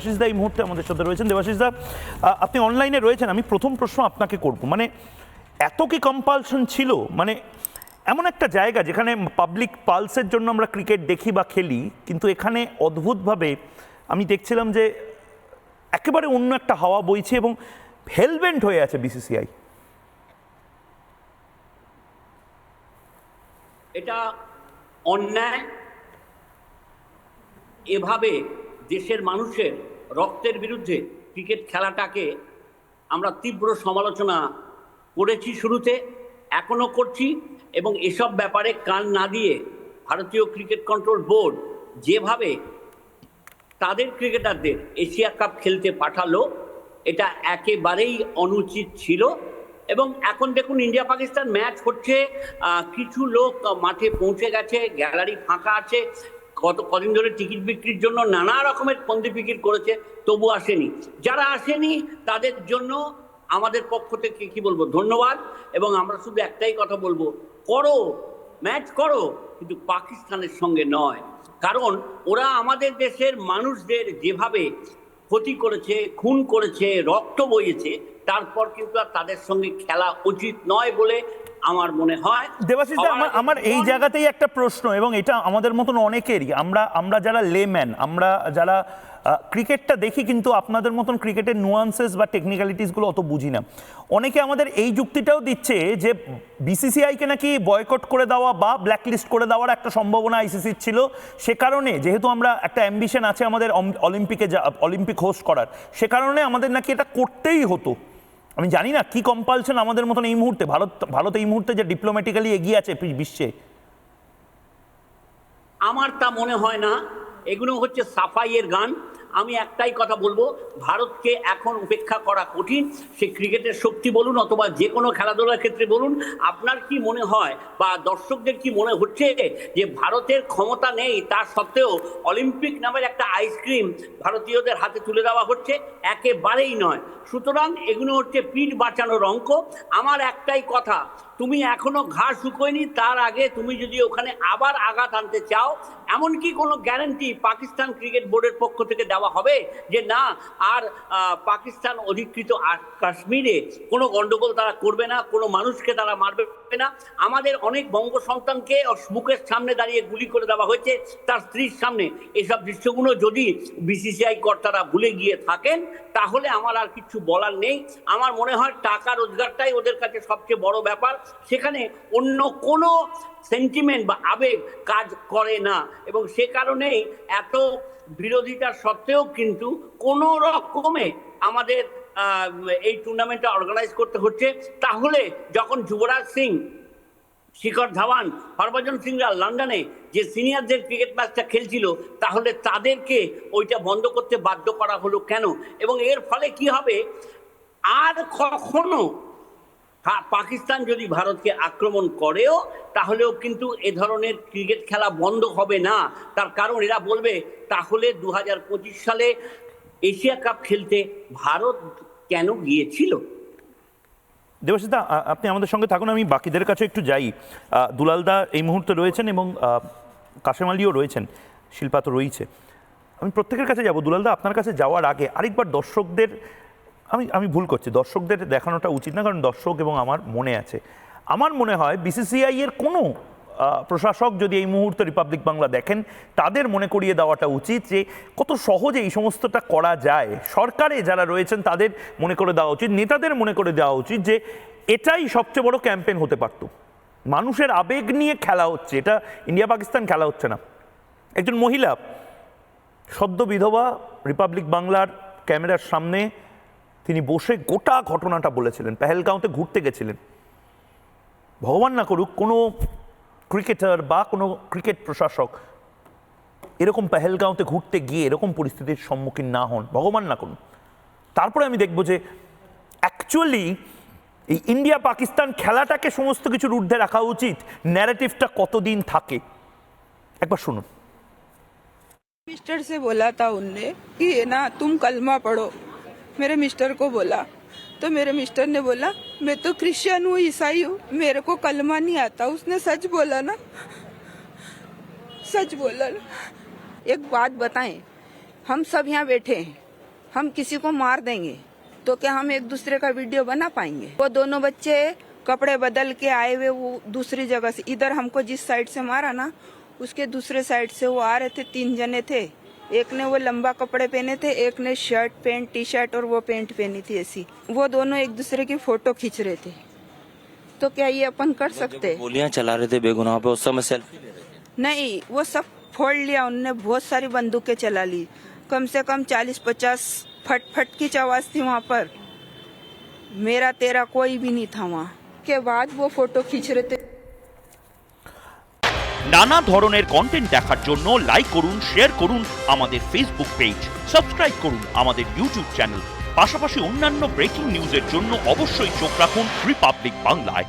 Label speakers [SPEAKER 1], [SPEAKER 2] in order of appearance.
[SPEAKER 1] দেবাশিস দা এই মুহূর্তে আমাদের সাথে রয়েছেন। দেবাশিস দা, আপনি অনলাইনে রয়েছেন, আমি প্রথম প্রশ্ন আপনাকে করব, মানে এত কি কম্পালশন ছিল? মানে এমন একটা জায়গা যেখানে পাবলিক পালসের জন্য আমরা ক্রিকেট দেখি বা খেলি, কিন্তু এখানে অদ্ভুতভাবে আমি দেখছিলাম যে একেবারে অন্য একটা হাওয়া বইছে এবং হেলমেট হয়ে আছে বিসিসিআই।
[SPEAKER 2] এটা অন্যায়। এভাবে দেশের মানুষের রক্তের বিরুদ্ধে ক্রিকেট খেলাটাকে আমরা তীব্র সমালোচনা করেছি শুরুতে, এখনো করছি, এবং এসব ব্যাপারে কান না দিয়ে ভারতীয় ক্রিকেট কন্ট্রোল বোর্ড যেভাবে তাদের ক্রিকেটারদের এশিয়া কাপ খেলতে পাঠালো, এটা একেবারেই অনুচিত ছিল। এবং এখন দেখুন, ইন্ডিয়া পাকিস্তান ম্যাচ হচ্ছে, কিছু লোক মাঠে পৌঁছে গেছে, গ্যালারি ফাঁকা আছে, কদিন ধরে টিকিট বিক্রির জন্য নানা রকমের ফন্দি বিক্রি করেছে, তবু আসেনি। যারা আসেনি তাদের জন্য আমাদের পক্ষ থেকে কি বলবো, ধন্যবাদ। এবং আমরা শুধু একটাই কথা বলবো, করো, ম্যাচ করো, কিন্তু পাকিস্তানের সঙ্গে নয়। কারণ ওরা আমাদের দেশের মানুষদের যেভাবে ক্ষতি করেছে, খুন করেছে, রক্ত বইয়েছে, তারপর কিন্তু আর তাদের সঙ্গে খেলা উচিত নয় বলে আমার মনে হয়।
[SPEAKER 1] দেবাশিস দা, আমার এই জায়গাতেই একটা প্রশ্ন, এবং এটা আমাদের মতন অনেকেরই, আমরা যারা লেম্যান, আমরা যারা ক্রিকেটটা দেখি কিন্তু আপনাদের মতন ক্রিকেটের নুয়ান্সেস বা টেকনিক্যালিটিসগুলো অত বুঝি না। অনেকে আমাদের এই যুক্তিটাও দিচ্ছে যে বিসিসিআইকে নাকি বয়কট করে দেওয়া বা ব্ল্যাকলিস্ট করে দেওয়ার একটা সম্ভাবনা আইসিসির ছিল, সে কারণে যেহেতু আমরা একটা অ্যাম্বিশন আছে আমাদের অলিম্পিক হোস্ট করার, সে কারণে আমাদের নাকি এটা করতেই হতো। আমি জানি না কি কম্পালশন আমাদের মতন এই মুহূর্তে, ভারত এই মুহূর্তে যে ডিপ্লোম্যাটিক্যালি এগিয়ে আছে বিশ্বে।
[SPEAKER 2] আমার তা মনে হয় না, এগুলো হচ্ছে সাফাইয়ের গান। আমি একটাই কথা বলবো, ভারতকে এখন উপেক্ষা করা কঠিন। সে ক্রিকেটের শক্তি বলুন অথবা যে কোনো খেলাধুলার ক্ষেত্রে বলুন। আপনার কি মনে হয় বা দর্শকদের কি মনে হচ্ছে যে ভারতের ক্ষমতা নেই, তা সত্ত্বেও অলিম্পিক নামের একটা আইসক্রিম ভারতীয়দের হাতে তুলে দেওয়া হচ্ছে? একেবারেই নয়। সুতরাং এগুলো হচ্ছে পিঠ বাঁচানোর অঙ্ক। আমার একটাই কথা, তুমি এখনো ঘাস শুকোয়নি, তার আগে তুমি যদি ওখানে আবার আঘাত আনতে চাও, এমনকি কোনো গ্যারান্টি পাকিস্তান ক্রিকেট বোর্ডের পক্ষ থেকে দেওয়া হবে যে না, আর পাকিস্তান অধিকৃত কাশ্মীরে কোনো গন্ডগোল তারা করবে না, কোনো মানুষকে তারা মারবে না? আমাদের অনেক বঙ্গ সন্তানকে মুখের সামনে দাঁড়িয়ে গুলি করে দেওয়া হয়েছে, তার স্ত্রীর সামনে। এসব দৃশ্যগুলো যদি বিসিসিআই কর্তারা ভুলে গিয়ে থাকেন, তাহলে আমার আর কিছু বলার নেই। আমার মনে হয় টাকা রোজগারটাই ওদের কাছে সবচেয়ে বড় ব্যাপার, সেখানে অন্য কোনো সেন্টিমেন্ট বা আবেগ কাজ করে না। এবং সে কারণেই এত বিরোধিতা সত্ত্বেও কিন্তু কোনো রকমে আমাদের এই টুর্নামেন্টটা অর্গানাইজ করতে হচ্ছে। তাহলে যখন যুবরাজ সিং, শিখর ধাওয়ান, হরভজন সিংরা লন্ডনে যে সিনিয়রদের ক্রিকেট ম্যাচটা খেলছিল, তাহলে তাদেরকে ওইটা বন্ধ করতে বাধ্য করা হলো কেন? এবং এর ফলে কি হবে, আর কখনো পাকিস্তান যদি ভারতকে আক্রমণ করেও, তাহলেও কিন্তু এ ধরনের ক্রিকেট খেলা বন্ধ হবে না। তার কারণ এরা বলবে, তাহলে 2025 সালে এশিয়া কাপ খেলতে ভারত কেন গিয়েছিল?
[SPEAKER 1] দেবাশিস দা, আপনি আমাদের সঙ্গে থাকুন, আমি বাকিদের কাছে একটু যাই। দুলালদা এই মুহূর্তে রয়েছেন এবং কাশেম আলীও রয়েছেন, শিল্পা তো রয়েছে। আমি প্রত্যেকের কাছে যাব। দুলালদা, আপনার কাছে যাওয়ার আগে আরেকবার দর্শকদের, আমি ভুল করছি, দর্শকদের দেখানোটা উচিত না, কারণ দর্শক এবং আমার মনে আছে। আমার মনে হয় বিসিসিআই এর কোনো প্রশাসক যদি এই মুহূর্তে রিপাবলিক বাংলা দেখেন, তাদের মনে করিয়ে দেওয়াটা উচিত যে কত সহজে এই সমস্তটা করা যায়। সরকারে যারা রয়েছেন তাদের মনে করে দেওয়া উচিত, নেতাদের মনে করে দেওয়া উচিত যে এটাই সবচেয়ে বড় ক্যাম্পেইন হতে পারত। মানুষের আবেগ নিয়ে খেলা হচ্ছে, এটা ইন্ডিয়া পাকিস্তান খেলা হচ্ছে না। একজন মহিলা সদ্য বিধবা, রিপাবলিক বাংলার ক্যামেরার সামনে তিনি বসে গোটা ঘটনাটা বলেছিলেন। পেহেলগাঁওতে ঘুরতে গেছিলেন। ভগবান না করুক কোনো ক্রিকেটার বা কোনো ক্রিকেট প্রশাসক এরকম পেহেলগাঁওতে ঘুরতে গিয়ে এরকম পরিস্থিতির সম্মুখীন না হন, ভগবান না করুন। তারপরে আমি দেখব যে অ্যাকচুয়ালি এই ইন্ডিয়া পাকিস্তান খেলাটাকে সমস্ত কিছুর ঊর্ধ্বে রাখা উচিত, ন্যারেটিভটা কতদিন থাকে। একবার শুনুন।
[SPEAKER 3] मिस्टर से बोला था उनने कि ना तुम कलमा पढ़ो, मेरे मिस्टर को बोला, तो मेरे मिस्टर ने बोला मैं तो क्रिश्चियन हूँ, ईसाई हूँ, मेरे को कलमा नहीं आता। उसने सच बोला ना, सच बोला ना। एक बात बताएं, हम सब यहाँ बैठे हैं, हम किसी को मार देंगे तो क्या हम एक दूसरे का वीडियो बना पाएंगे? वो दोनों बच्चे कपड़े बदल के आए हुए वो दूसरी जगह से, इधर हमको जिस साइड से मारा ना उसके दूसरे साइड से वो आ रहे थे। 3 जने थे, एक ने वो लंबा कपड़े पहने थे, एक ने शर्ट पैंट टी शर्ट और वो पैंट पहनी थी ऐसी। वो दोनों एक दूसरे की फोटो खींच रहे थे। तो क्या ये अपन कर सकते?
[SPEAKER 4] गोलियां चला रहे थे बेगुनाह पे, उस समय सेल्फी ले रहे थे।
[SPEAKER 3] नहीं, वो सब फोड़ लिया उनने, बहुत सारी बंदूकें चला ली, कम से कम 40-50 फट फट की आवाज थी वहाँ पर। मेरा तेरा कोई भी नहीं था वहाँ। के बाद वो फोटो खींच रहे थे।
[SPEAKER 1] নানা ধরনের কন্টেন্ট দেখার জন্য লাইক করুন, শেয়ার করুন আমাদের ফেসবুক পেজ, সাবস্ক্রাইব করুন আমাদের ইউটিউব চ্যানেল। পাশাপাশি অন্যান্য ব্রেকিং নিউজের জন্য অবশ্যই চোখ রাখুন রিপাবলিক বাংলায়।